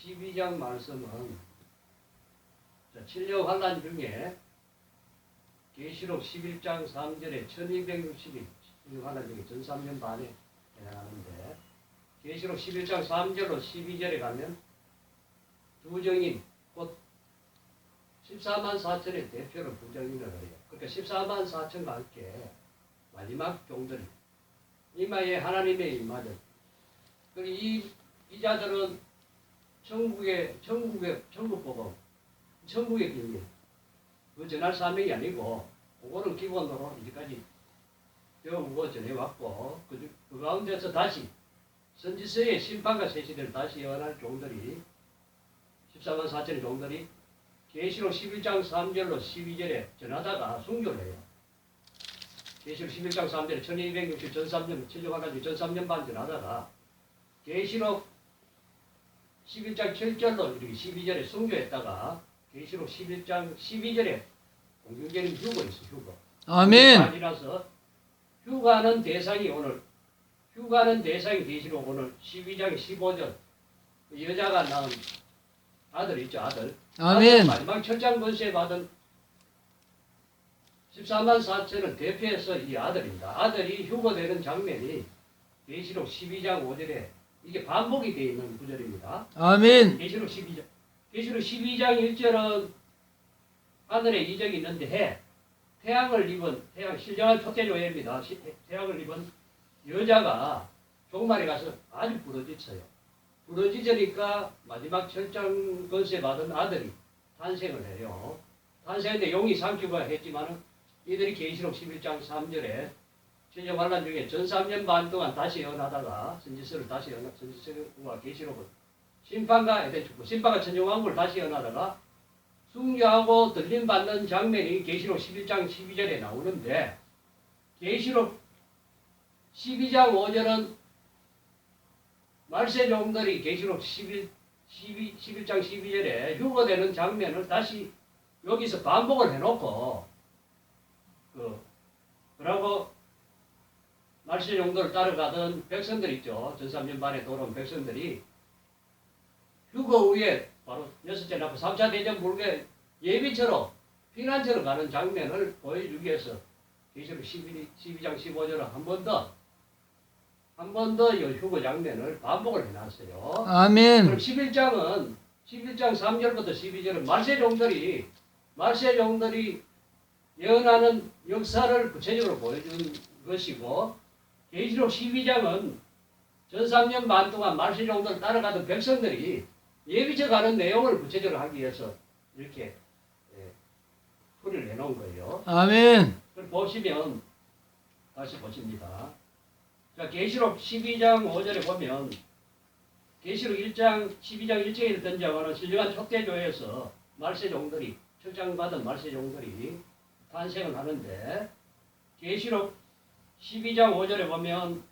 12장 말씀은 칠려 환란 중에 계시록 11장 3절에 1260일 칠려 환란 중에 전 3년 반에 해당하는데 계시록 11장 3절로 12절에 가면 부정인 곧 14만 4천의 대표로 부정인을 해요. 그러니까 14만 4천과 함께 마지막 종들이 이마에 하나님의 임하들. 이 자들은 천국 보고 천국의 비밀 그 전할 사명이 아니고 그거는 기본으로 이제까지 배우고 전해왔고 그 가운데서 다시 선지서의 심판과 세시를 다시 예언할 종들이 14만 4천의 종들이 계시록 11장 3절로 12절에 전하다가 순교를 해요. 계시록 11장 3절에 1260 전삼년 7년까지 전삼년 반 전하다가 계시록 11장 7절로 이렇게 12절에 순교했다가 계시록 11장 12절에 공중적인 휴거 있어. 휴거. 아멘. 아니라서 휴가는 대상이 계시록 오늘 12장 15절 여자가 낳은 아들 있죠. 아들. 아멘. 마지막 철장 권세 받은 14만 4천을 대표해서 이 아들입니다. 아들이 휴거되는 장면이 계시록 12장 5절에 이게 반복이 되어 있는 구절입니다. 아멘. 계시록 12장 1절은 하늘에 이적이 있는데 태양을 입은 신령한 초태교회입니다. 태양을 입은 여자가 종말에 가서 아주 부러지쳐요. 부러지니까 마지막 철장 권세 받은 아들이 탄생을 해요. 탄생했는데 용이 삼키고 했지만은 이들이 계시록 11장 3절에 신령 환란 중에 전 3년 반 동안 다시 예언하다가 선지서를 다시 선지서와 계시록을 심판과 에덴 축복, 심판과 천정왕국을 다시 예언하다가 순교하고 들림 받는 장면이 계시록 11장 12절에 나오는데 계시록 12장 5절은 말세 종들이 계시록 11장 12절에 휴거되는 장면을 다시 여기서 반복을 해놓고 그러고 말세 종들을 따라가던 백성들 있죠. 전 3년 반에 돌아온 백성들이 휴거 후에 바로 6째 나프 3차 대전 불교 예비처럼 피난처로 가는 장면을 보여주기 위해서 계시록 12장 15절을 한 번 더 이 휴거 장면을 반복을 해놨어요. 아멘. 그럼 11장 3절부터 12절은 말세 종들이 예언하는 역사를 구체적으로 보여준 것이고 계시록 12장은 전 3년 반 동안 말세 종들을 따라가던 백성들이 예비쳐 가는 내용을 구체적으로 하기 위해서 이렇게 풀이를 해놓은 거예요. 아멘. 그걸 보시면 다시 보십니다. 자, 계시록 12장 5절에 보면 계시록 12장 1절에 등장하는 신령한 촉대교회에서 말세 종들이 철장받은 말세 종들이 탄생을 하는데 계시록 12장 5절에 보면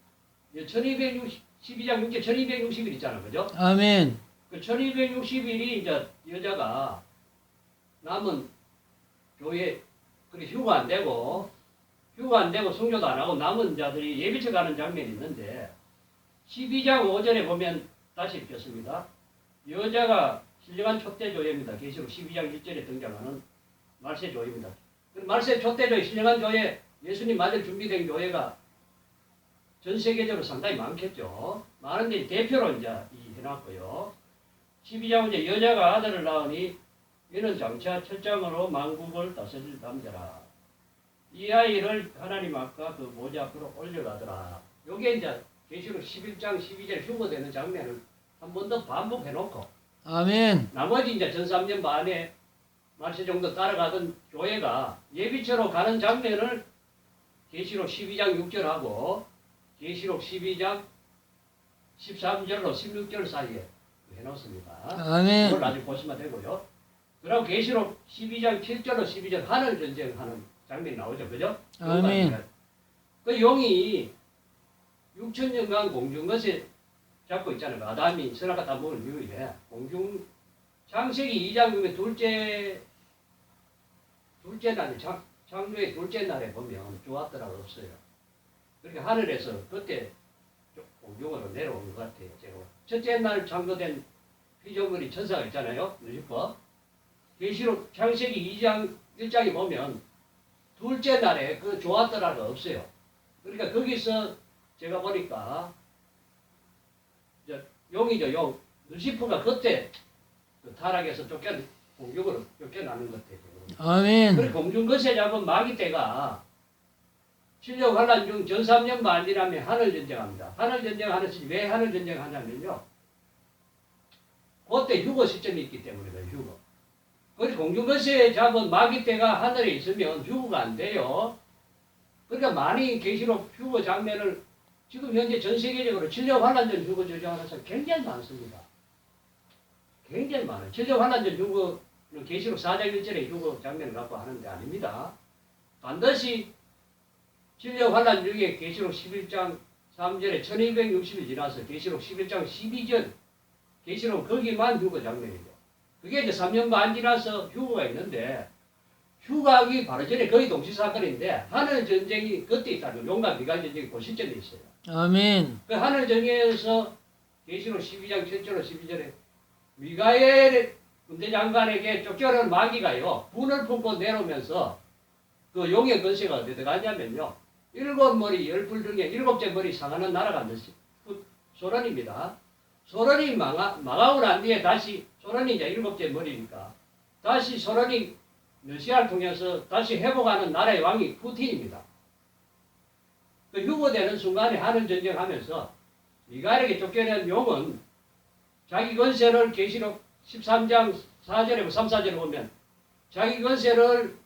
1260 12장 6절 1260일 있잖아. 그죠? 아멘. 그 1260일이 이제 여자가 남은 교회 휴가 안 되고 성교도 안 하고 남은 자들이 예비쳐 가는 장면이 있는데 12장 5절에 보면 다시 읽겠습니다. 여자가 신령한 촛대교회입니다. 계시록 12장 1절에 등장하는 말세교회입니다. 말세 촛대교회 신령한 교회 예수님 맞을 준비된 교회가 전 세계적으로 상당히 많겠죠. 많은데 대표로 이제 해놨고요. 12장 이제 여자가 아들을 낳으니 이는 장차 철장으로 만국을 다스릴 남자라. 이 아이를 하나님 앞과 그 모자 앞으로 올려가더라. 요게 이제 계시록 11장 12절 휴거되는 장면을 한 번 더 반복해놓고 아멘. 나머지 이제 전 3년 반에 말세 정도 따라가던 교회가 예비처로 가는 장면을 계시록 12장 6절하고 계시록 12장 13절로 16절 사이에 해놓습니다. 아멘. 그걸 나중에 보시면 되고요. 그리고 계시록 12장 7절로 12절 하늘 전쟁하는 장면이 나오죠. 그죠? 아멘. 그 용이 6천년간 공중 것에 잡고 있잖아요. 아담이 선악과 다 먹은 이후에 공중 창세기 2장 중에 둘째 날에 창조의 둘째 날에 보면 주왔더라고 없어요. 그러니까 하늘에서 그때 공중으로 내려온 것 같아요. 제가 첫째 날 창조된 피조물이 천사가 있잖아요. 루시퍼. 계시록 창세기 2장 1장에 보면 둘째 날에 그 좋았더라가 없어요. 그러니까 거기서 제가 보니까 용이죠, 용. 루시퍼가 그때 그 타락에서 공격으로 쫓겨나는 것 같아요. 아멘. 그리고 공중거세 잡은 마귀 때가 7년 환란 중 전 3년 반이라면 하늘 전쟁합니다. 하늘 전쟁하는 왜 하늘 전쟁하냐면요. 그때 휴거 시점이 있기 때문이에요. 휴거. 그리고 공중거세 잡은 마귀 때가 하늘에 있으면 휴거가 안 돼요. 그러니까 많이 계시록 휴거 장면을 지금 현재 전 세계적으로 7년 환란 전 휴거 조정하는 사람 굉장히 많습니다. 굉장히 많아요. 7년 환란 전 휴거는 계시록 4장 1절에 휴거 장면을 갖고 하는 게 아닙니다. 반드시 7년 환란 중에 계시록 11장 3절에 1260일 지나서 계시록 11장 12절 계시록 거기만 휴거 장면이죠. 그게 이제 3년 반 지나서 휴거가 있는데 휴거하기 바로 전에 거의 동시 사건인데 하늘 전쟁이 그때 있다는 용과 미갈 전쟁이 그 시점에 있어요. 아멘. 그 하늘 전쟁에서 계시록 12장 7절로 12절에 미가엘 군대 장관에게 쫓겨난 마귀가요 분을 품고 내려오면서 그 용의 권세가 어디 들어가냐면요 7머리 10불 중에 7째 머리 상하는 나라가 소련입니다. 소련이 망하고 난 뒤에 다시 소련이 이제 7째 머리니까 다시 소련이 러시아를 통해서 다시 회복하는 나라의 왕이 푸틴입니다. 그 휴거되는 순간에 하늘 전쟁하면서 미가엘에게 쫓겨낸 용은 자기 권세를 계시록 13장 4절에 3, 4절에 보면 자기 권세를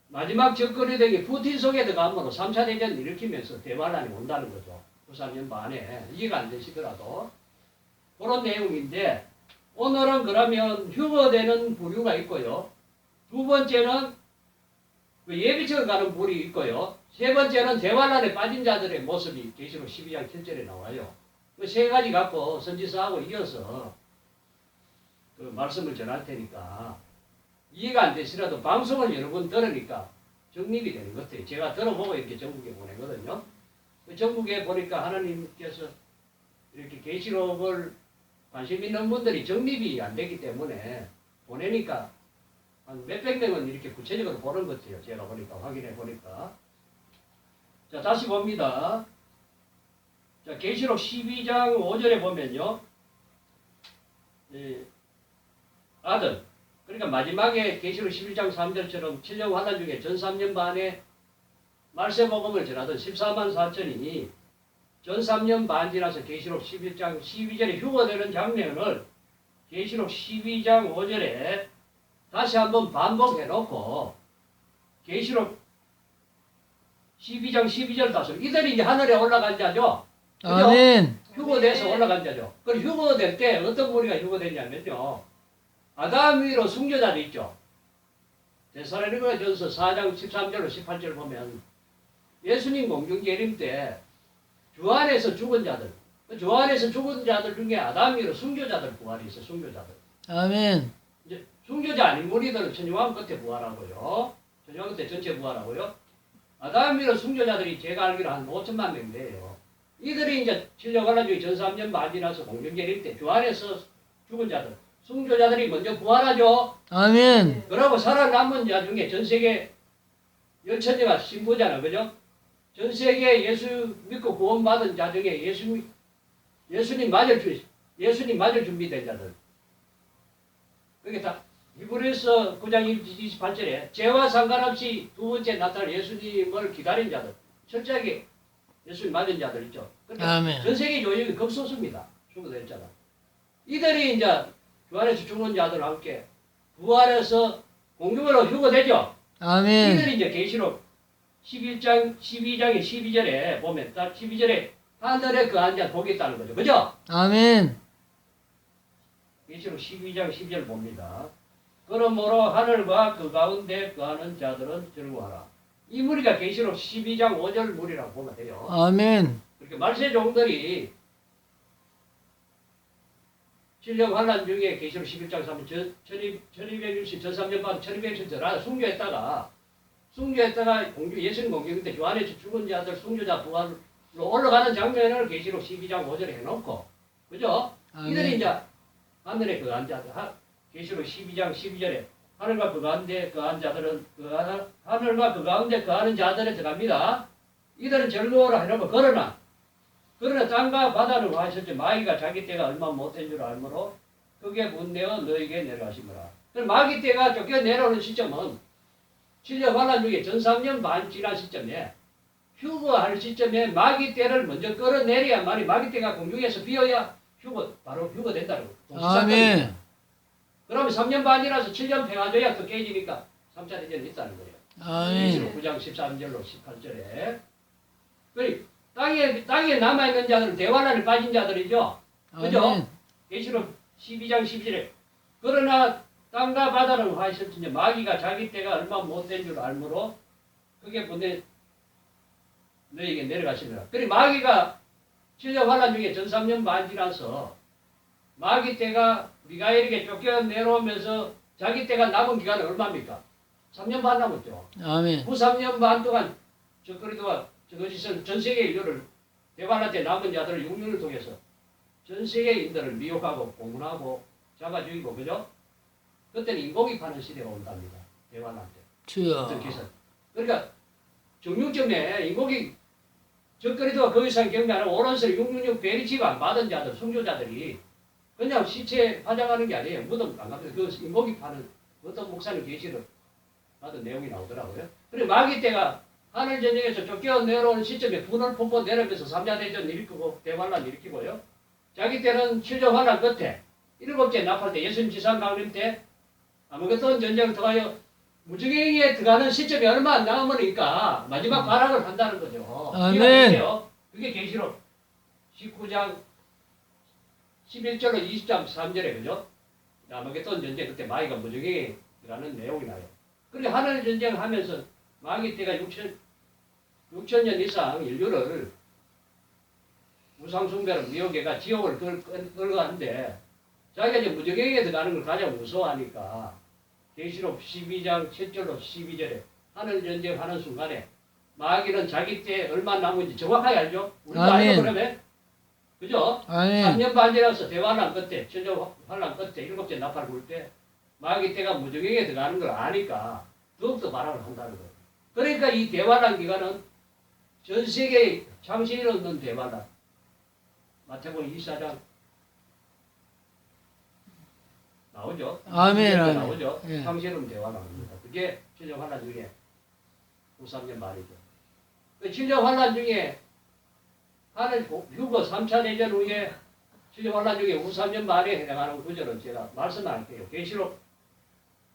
마지막 접근이 되게 푸틴 속에 들어가므로 3차 대전을 일으키면서 대환란이 온다는 거죠. 93년 반에 이해가 안 되시더라도 그런 내용인데 오늘은 그러면 휴거되는 부류가 있고요. 두 번째는 그 예비처 가는 불이 있고요. 세 번째는 대환란에 빠진 자들의 모습이 계시록 12장 7절에 나와요. 그 세 가지 갖고 선지서하고 이어서 그 말씀을 전할 테니까 이해가 안 되시라도 방송을 여러 번 들으니까 정립이 되는 것 같아요. 제가 들어보고 이렇게 전국에 보내거든요. 그 전국에 보니까 하나님께서 이렇게 계시록을 관심 있는 분들이 정립이 안 되기 때문에 보내니까 한 몇백 명은 이렇게 구체적으로 보는 것 같아요. 제가 보니까 확인해 보니까. 자, 다시 봅니다. 자, 계시록 12장 5절에 보면요. 아들, 그러니까 마지막에 계시록 11장 3절처럼 7년 환란 중에 전 3년 반에 말세복음을 전하던 14만 4천이 전 3년 반 지나서 계시록 11장 12절에 휴거되는 장면을 계시록 12장 5절에 다시 한번 반복해놓고 계시록 12장 12절 다서 이들이 이제 하늘에 올라간 자죠. 그죠? 아멘. 휴거돼서 올라간 자죠. 그럼 휴거될 때 어떤 무리가 휴거되냐면요. 아담 위로 순교자도 있죠. 데살로니가전서 4장 13절로 18절 보면 예수님 공중재림 때 주 안에서 죽은 자들, 주 안에서 죽은 자들 중에 아담 위로 순교자들 부활이 있어요. 순교자들. 아멘. 이제 순교자 아닌 무리들은 천주왕 끝에 부활하고요. 천주왕 끝에 전체 부활하고요. 아담 위로 순교자들이 제가 알기로 한 5천만 명 돼요. 이들이 이제 7년 관란 중에 전 3년 반 지나서 공중재림 때 주 안에서 죽은 자들, 순교자들이 먼저 부활하죠. 아멘. 그러고 살아남은 자 중에 전 세계 열천녀가 신부잖아, 그죠? 전 세계 예수 믿고 구원받은 자 중에 예수님 맞을 준비된 자들. 그게 다 히브리서 9장 28절에 죄와 상관없이 두 번째 나타날 예수님을 기다린 자들, 철저하게 예수님 맞은 자들 있죠. 그러니까 아멘. 전 세계 요역이 급소수입니다. 죽어될 자가. 이들이 이제 주 안에서 죽은 자들과 함께 부활해서 공중으로 휴거되죠. 아멘. 이들이 이제 계시록 12장의 12절에 보면 딱 12절에 하늘에 그 앉아 보겠다는 거죠. 그죠? 아멘. 계시록 12장 12절 봅니다. 그러므로 하늘과 그 가운데 거하는 자들은 즐거워하라. 이 무리가 계시록 12장 5절 무리라고 보면 돼요. 아멘. 그렇게 말세 종들이 7년 환란 중에 계시록 11장 3절 1260 전 3년 반 1260절 순교했다가 예수님 공경 때 요한에서 죽은 자들 순교자 부활로 올라가는 장면을 계시록 12장 5절에 해놓고 그죠? 아멘. 이들이 이제 하늘에 거한 자들 계시록 12장 12절에 하늘과 그 가운데 거한 자들은 하늘과 그 가운데 거하는 자들에 들어갑니다. 이들은 즐거워라 이러면 그러나 땅과 바다는 하셨지 마귀가 자기 때가 얼마 못된 줄 알므로 그게 분내어 너에게 내려가시므라. 마귀 때가 쫓겨 내려오는 시점은 7년 환란 중에 전 3년 반 지난 시점에 휴거할 시점에 마귀 때를 먼저 끌어내려야만이 마귀 때가 공중에서 비어야 바로 휴거된다고. 아멘. 그러면 3년 반이라서 7년 평화조약도 깨지니까 3차 대전이 있다는 거예요. 아멘. 9장 13절로 18절에. 땅에 남아있는 자들은 대환란에 빠진 자들이죠. 그죠? 아멘. 계시록 12장 12절에 그러나 땅과 바다는 화하셨으니 마귀가 자기 때가 얼마 못된 줄 알므로 그게 보내 너에게 내려가시느라. 그리고 마귀가 7년 환란 중에 전 3년 반 지나서 마귀 때가 미가엘에게 쫓겨 내려오면서 자기 때가 남은 기간은 얼마입니까? 3년 반 남았죠. 아멘. 그 3년 반 동안 저 그리도가 저것이 전 세계 인류를 대환란 때 남은 자들을 육륜을 통해서 전 세계 인들을 미혹하고 공문하고 잡아 죽이고 그죠? 그때는 인공이 파는 시대가 온답니다. 대환란 때. 주여. 그러니까 정육점에 인공이 적거리도 그 이상 경매 안 하고 오른손에 666 베리치가 안 받은 자들, 성교자들이 그냥 시체 화장하는 게 아니에요. 무덤 안 갑니다. 그 인공이 파는 어떤 목사님 계시를 받은 내용이 나오더라고요. 그리고 마귀 때가 하늘 전쟁에서 쫓겨 내려오는 시점에 분을 폭포 내려면서 3차 대전 일으키고 대환란 일으키고요. 자기 때는 7년 환란 끝에 7째 나팔 때 예수님 지상 강림 때 아무것도 전쟁을 들어가요. 무지개에 들어가는 시점이 얼마 안 남으니까 마지막 발악을 한다는 거죠. 아멘. 그게 계시록 19장 11절로 23절에 그죠? 아무것도 전쟁 그때 마귀가 무지개에 들어가는 내용이 나요. 그런데 하늘 전쟁을 하면서 마귀 때가 6천 년 이상 인류를 우상숭배로 미혹해가 지옥을 끌고 가는데 자기가 이제 무지개에 들어가는 걸 가장 무서워하니까 계시록 12장 7절로 12절에 하늘 전쟁하는 순간에 마귀는 자기 때 얼마 남은지 정확하게 알죠? 우리도 알죠 그러면? 그죠? 아멘. 3년 반 지나서 대환란 끝에 7년 환란 끝에 7째 나팔 불 때 마귀 때가 무지개에 들어가는 걸 아니까 더욱더 발악을 한다는 거예요. 그러니까 이 대환란 기간은 전 세계에 창신이 없는 대환란. 마태복음 24장 나오죠? 아멘. 아멘. 나오죠? 예. 창신은 대환란입니다. 그게 7년 환란 중에 93년 말이죠. 그 7년 환란 중에 하늘 휴거 3차 대전 후에 7년 환란 중에 93년 말에 해당하는 구절은 제가 말씀할게요. 계시록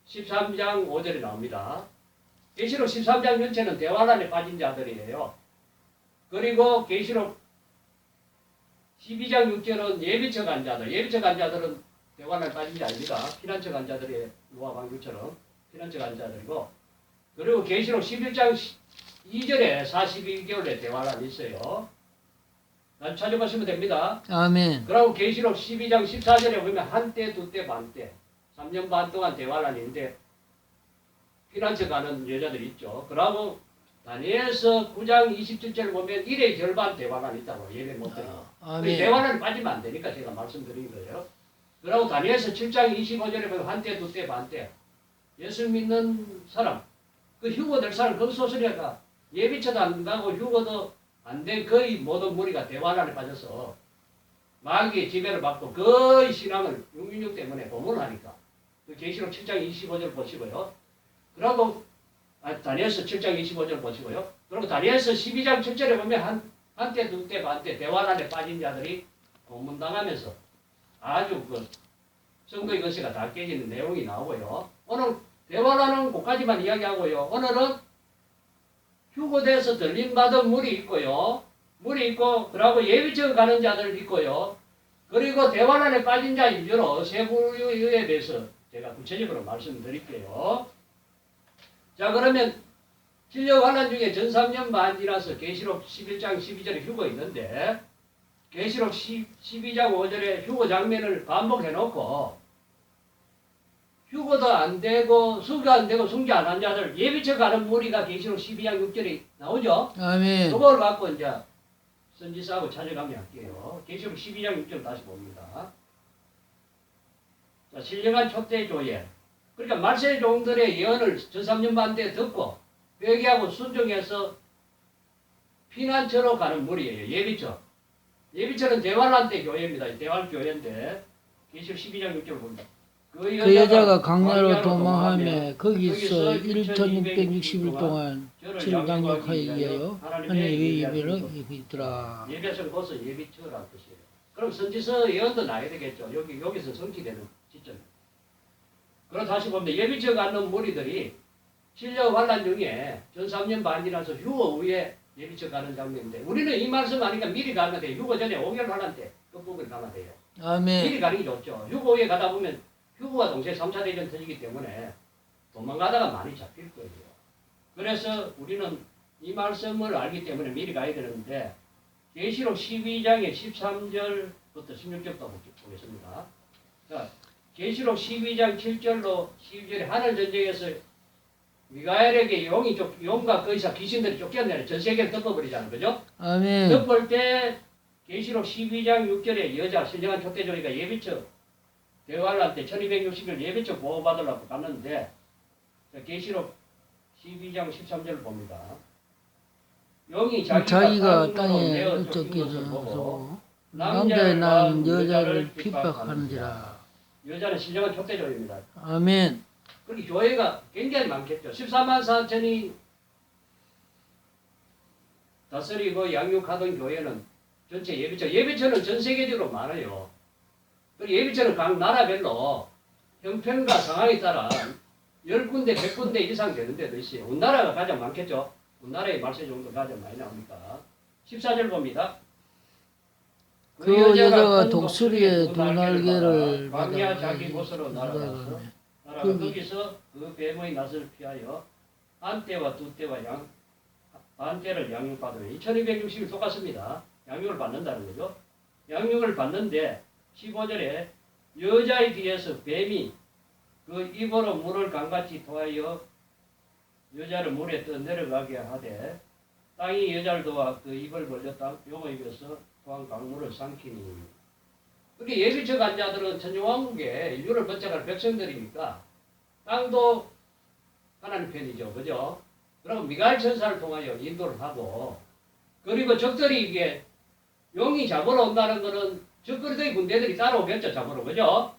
13장 5절에 나옵니다. 계시록 13장 전체는 대환란에 빠진 자들이에요. 그리고 계시록 12장 6절은 예비처 간 자들. 예비처 간 자들은 대환란에 빠진 자 아닙니다. 피난처 간 자들의 노아 방주처럼 피난처 간 자들이고, 그리고 계시록 11장 2절에 42개월에 대환란이 있어요. 난 찾아보시면 됩니다. 아멘. 그리고 계시록 12장 14절에 보면 한때, 두때, 반때 3년 반 동안 대환란이 있는데 피난처 가는 여자들이 있죠. 그러고 다니엘서 9장 27절 보면 1의 절반 대환란이 있다고 예배 못 드리고. 아멘. 대환란이 빠지면 안 되니까 제가 말씀드린 거예요. 그리고 다니엘서 7장 25절에 보면 한때, 두때, 반때 예수 믿는 사람, 그 휴거 될 사람 그 소설이가 예비처도 안 가고 휴거도 안 된 거의 모든 무리가 대환란에 빠져서 마귀의 지배를 받고 거의 신앙을 666 때문에 고문하니까 그 계시록 7장 25절 보시고요. 그리고 다니엘서 7장 25절 보시고요. 그리고 다니엘서 12장 7절에 보면 한때, 두때, 반때 대환란에 빠진 자들이 고문당하면서 아주 그 성도의 것이가 다 깨지는 내용이 나오고요. 오늘 대환란은 그까지만 이야기하고요. 오늘은 휴거돼서 들림받은 물이 있고요. 물이 있고, 그리고 예비처 가는 자들 있고요. 그리고 대환란에 빠진 자 위주로 세 부류에 대해서 제가 구체적으로 말씀드릴게요. 자, 그러면 7년 환란 중에 전 3년 반 지나서 계시록 11장 12절에 휴거 있는데, 계시록 12장 5절에 휴거 장면을 반복해놓고 휴거도 안 되고 수교 안 되고 순교 안 한 자들 예비처 가는 무리가 계시록 12장 6절에 나오죠. 아멘. 그걸 갖고 이제 선지사하고 찾아가면 할게요. 계시록 12장 6절 다시 봅니다. 신령한 촛대 교회. 그러니까 말세 종들의 예언을 전3년 반 때 듣고 회개하고 순종해서 피난처로 가는 무리예요. 예비처. 예비처는 대환란 때 교회입니다. 대환 교회인데 계시록 12장 6절 봅니다. 그 여자가 강야로 광야로 도망하며 거기서 거기서 1660일 동안 저를 저를 양육하기 양육하여 이어 하나님의 예배를 입히더라. 예배성 거서 예비처라는 뜻이에요. 그럼 선지서 예언도 나야 되겠죠. 여기서 성취되는 시점. 그럼 다시 보면 예비처 갖는 무리들이 신령 환란 중에 전 3년 반이 나서 휴거 후에 예비처 가는 장면인데 우리는 이 말씀 아니까 미리 가면 돼요. 휴거 전에 5개월 환란 때 끝부분을 가면 돼요. 아멘. 미리 가는 게 좋죠. 휴거 후에 가다 보면 휴거와 동시에 3차 대전 터지기 때문에 도망가다가 많이 잡힐 거예요. 그래서 우리는 이 말씀을 알기 때문에 미리 가야 되는데 계시록 12장의 13절부터 16절부터 보겠습니다. 자, 계시록 12장 7절로 12절에 하늘 전쟁에서 미가엘에게 용과 그 이상 귀신들이 쫓겨내는 전 세계를 덮어버리잖아요. 그죠? 아멘. 덮을 때 계시록 12장 6절에 여자 신령한 촛대조리가 예비처 대환란 때 1260일 예비처 보호받으려고 갔는데 계시록 12장 13절을 봅니다. 영이 자기가 땅으로 땅에 내어 쫓긴 것을 보고 쫓겨서 남자의 낳은 여자를 핍박하는지라. 핍박하는지라. 여자는 신령한 촛대조리입니다. 아멘. 그렇게 교회가 굉장히 많겠죠. 14만 4천이 다스리고 양육하던 교회는 전체 예비처는 전 세계적으로 많아요. 그리고 예비처는 각 나라별로 형편과 상황에 따라 10군데, 100군데 이상 되는 데도 있어요. 우리나라가 가장 많겠죠. 우리나라의 말세 정도 가장 많이 나오니까. 14절 봅니다. 그 여자가 독수리의 큰 두 날개를 광야 받아 자기 곳으로 날아가서 거기서 그 뱀의 낯을 피하여 한 떼와 두 떼와 반 떼를 양육받으며 2260일 똑같습니다. 양육을 받는다는 거죠. 양육을 받는데 15절에 여자의 뒤에서 뱀이 그 입으로 물을 강같이 토하여 여자를 물에 떠내려가게 하되 땅이 여자를 도와 그 입을 벌렸다 용을 이겨서 토한 강물을 삼키니. 그렇게 예비처 간 자들은 천주왕국의 인류를 번쩍할 백성들이니까 땅도 하나님 편이죠. 그죠? 그리고 미가엘 천사를 통하여 인도를 하고 그리고 적들이 이게 용이 잡으러 온다는 거는 적그리스도의 군대들이 따라오겠죠. 잡으러. 그죠?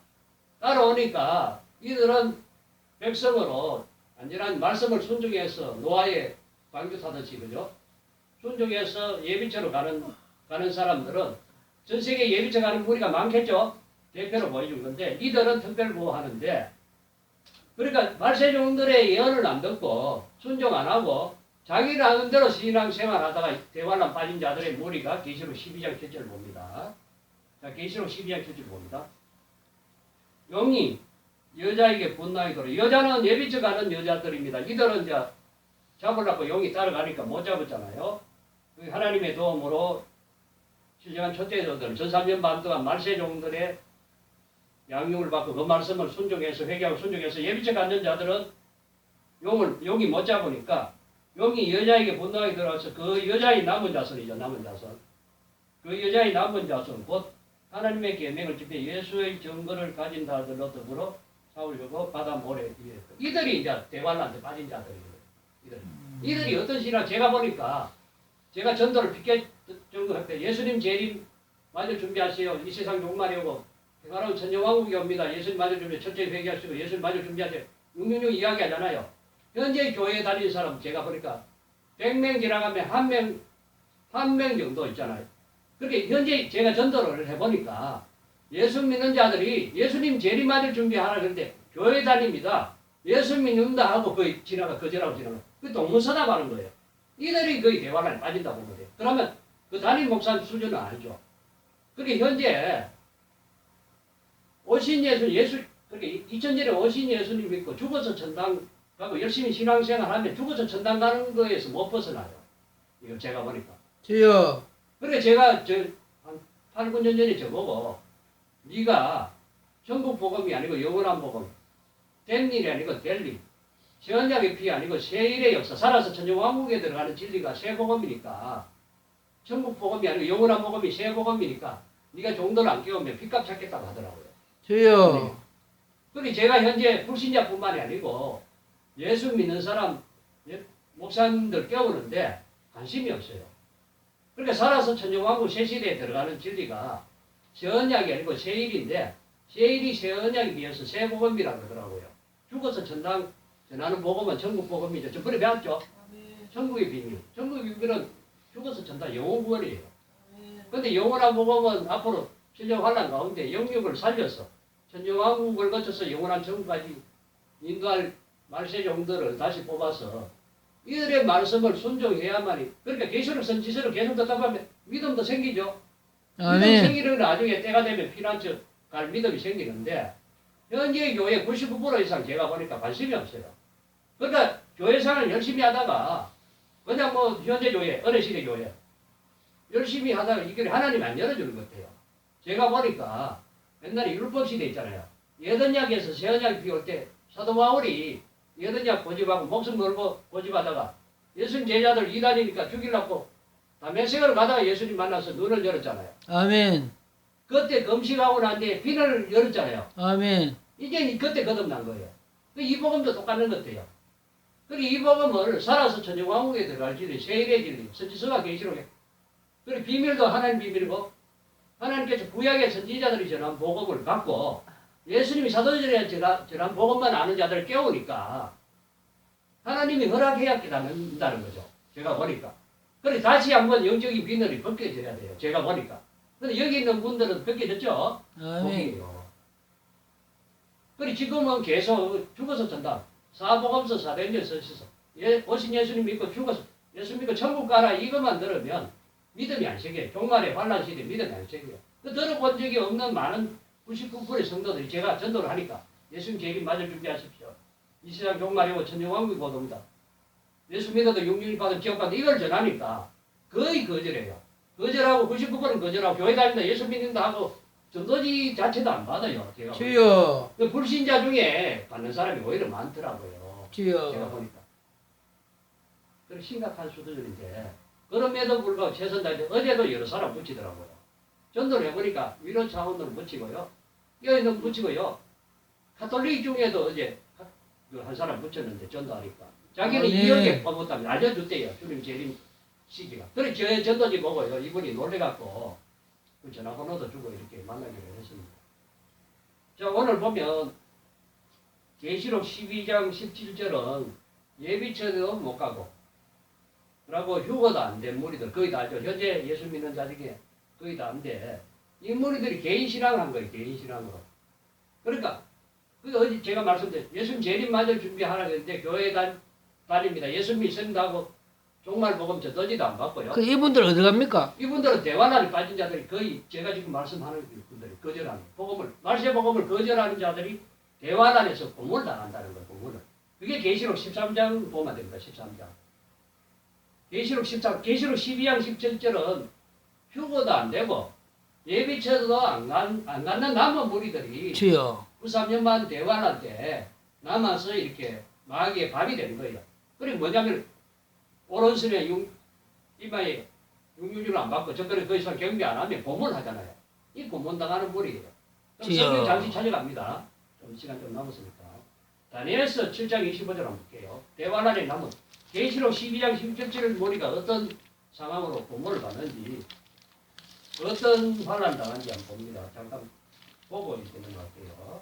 따라오니까 이들은 백성으로 안전한 말씀을 순종해서 노아의 방주 타듯이 그죠? 순종해서 예비처로 가는 사람들은 전 세계 예비처 가는 무리가 많겠죠? 대표로 보여준 건데 이들은 특별 보호하는데 그러니까 말세종들의 예언을 안 듣고 순종 안 하고 자기를 하는 대로 신앙생활하다가 대환란 빠진 자들의 무리가 계시록 12장 7절을 봅니다. 자, 계시록 12장 7절 봅니다. 용이 여자에게 분노하게 들어 여자는 예비처 가는 여자들입니다. 이들은 이제 잡으려고 용이 따라가니까 못 잡았잖아요. 하나님의 도움으로 신령한 촛대자들은 전 3년 반 동안 말세종들의 양육을 받고 그 말씀을 순종해서 회개하고 순종해서 예비처 갖는 자들은 용이 못 잡으니까 용이 여자에게 분노하게 들어와서 그 여자의 남은 자손이죠. 남은 자손. 그 여자의 남은 자손 곧 하나님의 계명을 지켜 예수의 증거를 가진 자들로 더불어 싸우려고 바다 모래 위에 이들이 이제 대환란에 빠진 자들이에요. 이들이 어떤 신앙 제가 보니까 제가 전도를 픽게 전도할 때 예수님 재림 맞을 준비하세요. 이 세상 종말이 오고 평화로운 천정왕국이 옵니다. 예수님 맞을 준비 철저히 회개하시고 예수님 맞을 준비하세요. 666 이야기하잖아요. 현재 교회에 다니는 사람 제가 보니까 100명 지나가면 한 명 정도 있잖아요. 그렇게 현재 제가 전도를 해보니까 예수 믿는 자들이 예수님 재림 맞을 준비하라 그런데 교회 다닙니다. 예수 믿는다 하고 거의 거절하고 지나가. 그 동문서답하는 거예요. 이들이 거의 대환란에 빠진다고 보면 돼요. 그러면 그 담임 목사 수준은 아니죠. 그렇게 현재 오신 그렇게 2000년에 오신 예수님 믿고 죽어서 천당 가고 열심히 신앙생활 하면 죽어서 천당 가는 거에서 못 벗어나요. 이거 제가 보니까. 주여. 그래 제가 한 8, 9년 전에 저보고 네가 전국 복음이 아니고 영원한 복음 된 일이 아니고 될 일 세언약의 피 아니고 새 일의 역사 살아서 천정왕국에 들어가는 진리가 새 복음이니까 전국 복음이 아니고 영원한 복음이 새 복음이니까 네가 종도를 안 깨우면 핏값 찾겠다고 하더라고요. 주여. 그리고 제가 현재 불신자뿐만이 아니고 예수 믿는 사람 목사님들 깨우는데 관심이 없어요. 그러니까 살아서 천년왕국 새시대에 들어가는 진리가 새 언약이 아니고 새 일인데 새 일이 새 언약에 비해서 새 복음이라고 그러더라고요. 죽어서 천당 전하는 복음은 천국 복음이죠. 저번에 배웠죠? 천국의 비밀. 천국의 비밀은 죽어서 천당 영혼 구원이에요. 근데 영원한 복음은 앞으로 신령 환란 가운데 영육을 살려서 천년왕국을 거쳐서 영원한 천국까지 인도할 말세종들을 다시 뽑아서 이들의 말씀을 순종해야만이 그러니까 계시록 선지서를 계속 듣다 보면 믿음도 생기죠. 믿음 아멘. 생기는 나중에 때가 되면 피난처 갈 믿음이 생기는데 현재 교회 99% 이상 제가 보니까 관심이 없어요. 그러니까 교회생활 열심히 하다가 그냥 뭐 현재 교회, 어느 시대 교회 열심히 하다가 이게 하나님이 안 열어주는 것 같아요. 제가 보니까 옛날에 율법 시대 있잖아요. 옛언약에서 새언약이 비올 때 사도 바울이 옛언약 고집하고 목숨 걸고 고집하다가 예수님 제자들 이단이니까 죽이려고 다메섹을 가다가 예수님 만나서 눈을 열었잖아요. 아멘. 그때 금식하고 난 뒤에 비늘 열었잖아요. 아멘. 이제 그때 거듭난 거예요. 이 복음도 똑같은 것 같아요. 그리고 이 복음을 살아서 천년왕국에 들어갈 진리, 세일의 진리, 선지서가 계시록에 그리고 비밀도 하나님 비밀이고 하나님께서 구약의 선지자들이 전한 복음을 갖고 예수님이 사도들이 전한 복음만 아는 자들을 깨우니까 하나님이 허락해야 깨닫는다는 거죠. 제가 보니까. 그래서 다시 한번 영적인 비늘이 벗겨져야 돼요. 제가 보니까. 근데 여기 있는 분들은 벗겨졌죠? 아멘. 복이에요. 그리고 지금은 계속 죽어서 전다. 사복음서 사도행전 서시서 오신 예수님 믿고 죽어서 예수 믿고 천국 가라 이것만 들으면 믿음이 안 생겨요. 종말의 환란 시대 믿음이 안 생겨요. 그 들어본 적이 없는 많은 99%의 성도들이 제가 전도를 하니까 예수님 재림 맞을 준비하십시오. 이 세상 종말이 오고 천년왕국이 곧 옵니다. 예수 믿어도 용륜이 받은 지옥받은 이걸 전하니까 거의 거절해요. 거절하고 99%는 거절하고 교회 다닌다 예수 믿는다 하고 전도지 자체도 안 받아요. 제가 주여. 그 불신자 중에 받는 사람이 오히려 많더라고요. 제가 주여. 보니까. 그런 심각한 수준인데 그럼에도 불구하고 최선다해 어제도 여러 사람 붙이더라고요. 전도를 해보니까 위로 차원으로 붙이고요. 여기는 붙이고요. 가톨릭 중에도 어제 한 사람 붙였는데 전도하니까 자기는 네. 2억에 뽑았다면 알려줬대요. 주님 재림 시기가. 그래 저 전도지 보고요. 이분이 놀래갖고 그 전화번호도 주고 이렇게 만나기로 했습니다. 자 오늘 보면 계시록 12장 17절은 예비처도 못 가고 그리고 휴거도 안 된 무리들 거의 다 알죠. 현재 예수 믿는 자 중에 거의 다 안 돼. 이 무리들이 개인 신앙을 한 거예요. 개인 신앙으로. 그러니까 그 어제 제가 말씀드린 예수님 재림 맞을 준비하라 그랬는데 교회 다닙니다. 예수 믿습니다고 종말 복음 전도지도 안 받고요. 그 이분들 어디 갑니까? 이분들은 대환란에 빠진 자들이 거의 제가 지금 말씀하는 분들이 거절하는 복음을 말세 복음을 거절하는 자들이 대환란에서 고문을 당한다는 거예요. 고문을. 그게 계시록 13장 보면 됩니다. 13장. 계시록 12장 17절은 휴거도 안 되고 예비처도 안 갖는 남은 무리들이 주여. 93년만 대환란 때 남아서 이렇게 마귀의 밥이 되는 거예요. 그리고 뭐냐면 오른손에 이마에 육류를 안 받고 저거를 더 이상 경비 안 하면 고문하잖아요. 이 고문당하는 무리예요. 그럼 지요. 성경 잠시 찾아갑니다. 좀 시간 좀 남았으니까. 다니엘서 7장 25절 한번 볼게요. 대환란에 남은 계시록 12장 17절 무리가 어떤 상황으로 고문을 받는지 어떤 환란 당한지 한번 봅니다. 잠깐 보고 있는 것 같아요.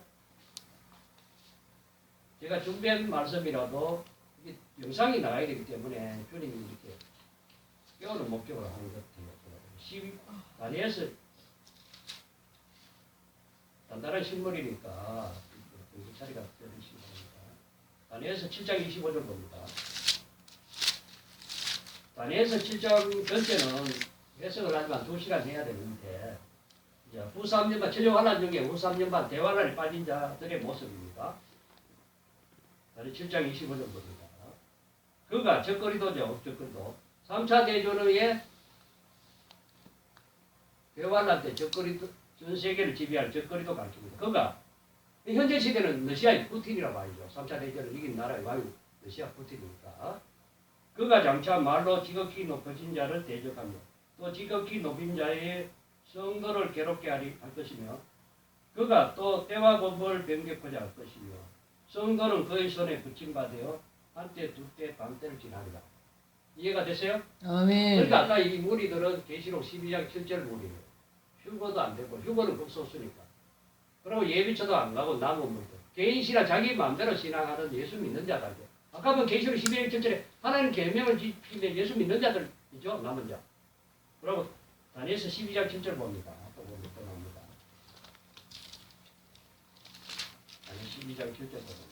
제가 준비한 말씀이라도 이게 영상이 나가야 되기 때문에 주님이 이렇게 깨우는 목적으로 하는 것 같아요. 다니엘서 단단한 실물이니까 경찰이가 들으시기 바랍니다. 다니엘서 7장 25절 봅니다. 다니엘서 7장 전체는 해석을 하지만 2시간 해야 되는데 이제 후 3년반 천년환란 중에 후 3년반 대환란에 빠진 자들의 모습입니다. 다니 7장 25절 봅니다. 그가 적거리도죠. 적거리도 3차 대전 후에 대환란 때 적거리도 전 세계를 지배할 적거리도 가르칩니다. 그가 현재 시대는 러시아의 푸틴이라고 하죠. 3차 대전을 이긴 나라의 왕이 러시아 푸틴이니까 그가 장차 말로 지극히 높으신 자를 대적하며 또 지극히 높인 자의 성도를 괴롭게 할 것이며 그가 또 때와 법을 변경하자 할 것이며 성도는 그의 손에 붙임받아 한때 두때 반때를 지나리라. 이해가 되세요? 아멘. 그러니까 아까 이 무리들은 계시록 12장 7절 무리예요. 휴거도 안 되고 휴거는 극소수니까. 그리고 예비처도 안 가고 남은 분들. 개인 신앙 자기 마음대로 신앙하는 예수 믿는 자들. 아까 본 계시록 12장 7절에 하나님 계명을 지키는 예수 믿는 자들이죠. 남은 자. 그리고 다니엘서 12장 7절 봅니다. 또 보면 또 나옵니다. 다니엘 12장 7절 봅니다.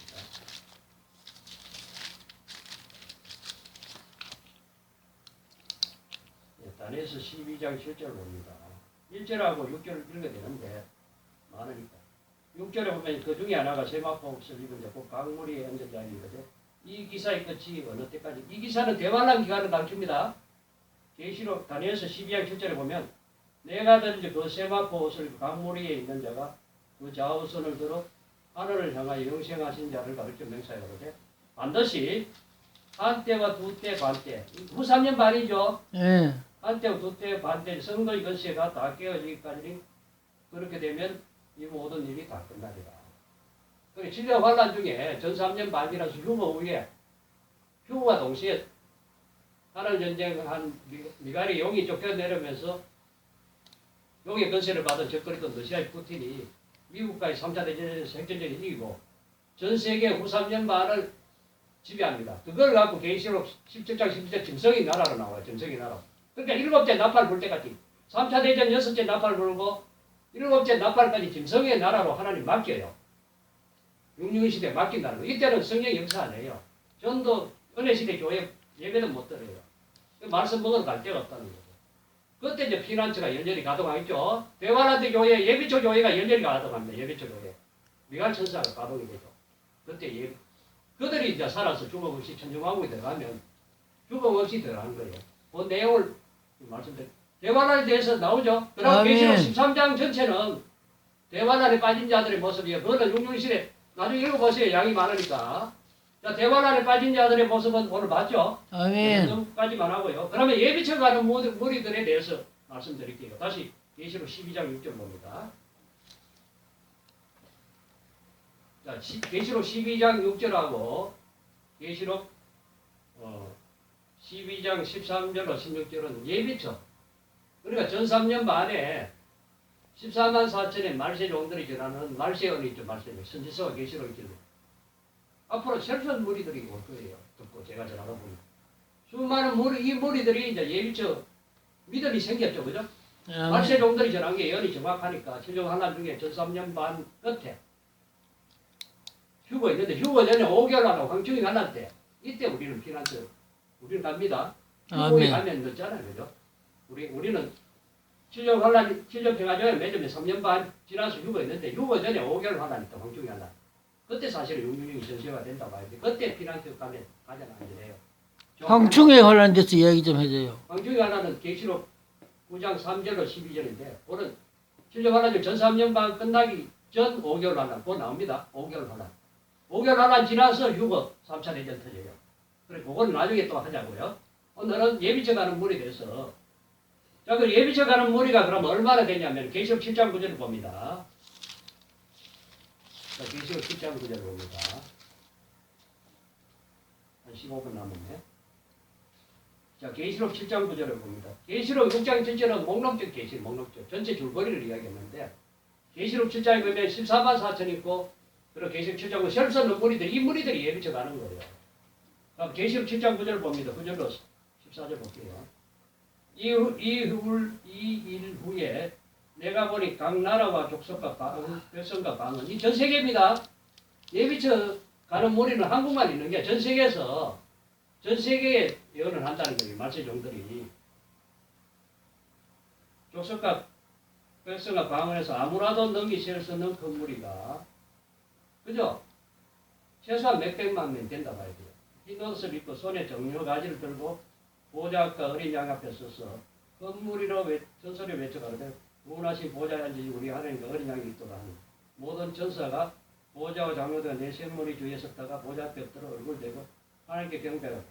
다니엘서 12장 7절 봅니다. 1절하고 6절을 읽어야 되는데 많으니까. 6절에 보면 그 중에 하나가 세마포 옷을 입은 자, 곧 강물 위에 앉은 자이거든. 이 기사의 끝이 어느 때까지? 이 기사는 대환란 기간을 가르칩니다. 계시록 다니엘서 12장 7절에 보면 내가 들은 그 세마포 옷을 입은 강물 위에 있는 자가 그 좌우선을 들어 하늘을 향하여 영생하신 자를 가르쳐 명사해 그러되 반드시 한때와 두때 반때 후 3년 반이죠. 예. 한때와 두때 반때 성도의 건세가 다 깨어지기까지 그렇게 되면 이 모든 일이 다 끝나리라. 그 진료 환란 중에 전 3년 반이라서 휴거 후에 휴거와 동시에 하늘 전쟁한 미갈의 용이 쫓겨내려면서 용의 건세를 받은 적거리던 러시아의 푸틴이 미국과의 3차 대전에서 핵전쟁을 이기고 전 세계 후 3년 반을 지배합니다. 그걸 갖고 계시록 17장 17절 짐승의 나라로 나와요. 짐승의 나라. 그러니까 7째 나팔 불 때까지 3차 대전 6째 나팔 불고 7째 나팔까지 짐승의 나라로 하나님 맡겨요. 육류의 시대에 맡긴다는 거. 이때는 성령 역사 안 해요. 전도 은혜 시대 교회 예배는 못 드려요. 말씀 먹으러 갈 데가 없다는 거죠. 그때 이제 피난처가 열렬히 가동하겠죠. 대환란대 교회, 예비초 교회가 열렬히 가동합니다. 예비초 교회. 미갈 천사가 가동이 되죠. 그때 그들이 이제 살아서 죽음 없이 천중왕국에 들어가면 죽음 없이 들어간 거예요. 그 내용을 말씀드릴게요. 대환란에 대해서 나오죠. 그럼 계시록 13장 전체는 대환란에 빠진 자들의 모습이에요. 그거는 육륜시대 나중에 읽어보세요. 양이 많으니까. 자, 대환란에 빠진 자들의 모습은 오늘 봤죠? 아멘. 까지만 하고요. 그러면 예비처 가는 무리들에 대해서 말씀드릴게요. 다시 계시록 12장 6절 봅니다. 자, 계시록 12장 6절하고 계시록 12장 13절로 16절은 예비처. 그러니까 전 3년 반에 14만 4천의 말세 종들이 전하는 말세언이 있죠. 말세언. 선지서가 계시록 있죠. 앞으로 철선 무리들이 올 거예요. 듣고 제가 전하다 보니. 수많은 이 무리들이 이제 예비처 믿음이 생겼죠. 그죠? 말세 종들이 전한 게 예언이 정확하니까 최종 하나 중에 전 3년 반 끝에 휴거 있는데 휴거 전에 5개월 하고 황충이 갈날 때 이때 우리는 피난처 우리는 갑니다. 휴거에 가면 늦잖아요. 그죠? 우리는 7년 환란, 7년 평화전에 매점에 3년 반 지나서 휴거 있는데 휴거 전에 5개월 환란이니까 황충이 갈날 그때 사실은 육륜이 전세가 된다고 봐야 돼. 그때 피난처 가면 가장 안전해요. 황충에 관련돼서 이야기 좀 해줘요. 황충이 갈날은 계시록 9장 3절로 12절인데 오늘 7년 환란 전 3년 반 끝나기 전 5개월 환란 그거 나옵니다. 5개월 환란. 5개월 환란 지나서 휴거 3차 대전 터져요. 그래 그거는 나중에 또 하자고요. 오늘은 예비처 가는 무리 돼서 자, 그 예비처 가는 무리가 그럼 얼마나 되냐면 계시록 7장 9절을 봅니다. 자, 계시록 7장 9절을 봅니다. 한 15분 남았네. 자, 계시록 7장 9절을 봅니다. 계시록 6장 7절은 목록적 계시록, 목록적. 전체 줄거리를 이야기했는데 계시록 7장에 보면 14만 4천 있고 그리고 계시록 7장 9절 셀선 무리들, 이 무리들이 예비처 가는 거예요. 그럼 계시록 7장 9절을 봅니다. 9절로 14절 볼게요. 이 일 후에 내가 보니 각 나라와 족속과 백성과 방언 이 전 세계입니다. 예비처 가는 무리는 한국만 있는 게 전 세계에서 전 세계에 예언을 한다는 거예요. 말세 종들이 족속과 백성과 방언에서 아무라도 넘기실 수 없는 그 무리가 그죠? 최소한 몇백만 명 된다 봐야 돼요. 흰 옷을 입고 손에 정료 가지를 들고 보좌과 어린 양 앞에 서서 건무리로 전설에 외쳐가는데 무문하신 보좌에 앉으신 우리 하나님과 어린 양이 있도다 하는 모든 전사가 보좌와 장로들과 내 샘물이 주위에 섰다가 보좌 앞에 엎드려 얼굴 대고 하나님께 경배하고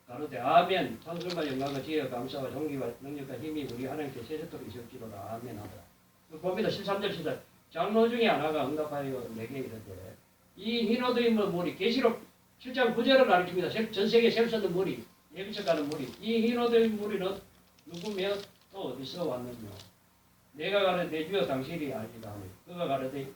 가로되 아멘 찬송과 영광과 지혜와 감사와 존귀와 능력과 힘이 우리 하나님께 세세토록 있을지로다 아멘 하더라. 봅니다. 13절 14절 장로 중에 하나가 응답하여 내게 이르되 이 흰옷 입은 무리 계시록 7장 9절을 가르칩니다. 전 세계 셀 수 없는 무리 예비쳐 가는 무리 이 흰옷 입은 무리는 누구며 또 어디서 왔느냐 내가 가르되 내 주여 당신이 알리라 하니 그가 가르되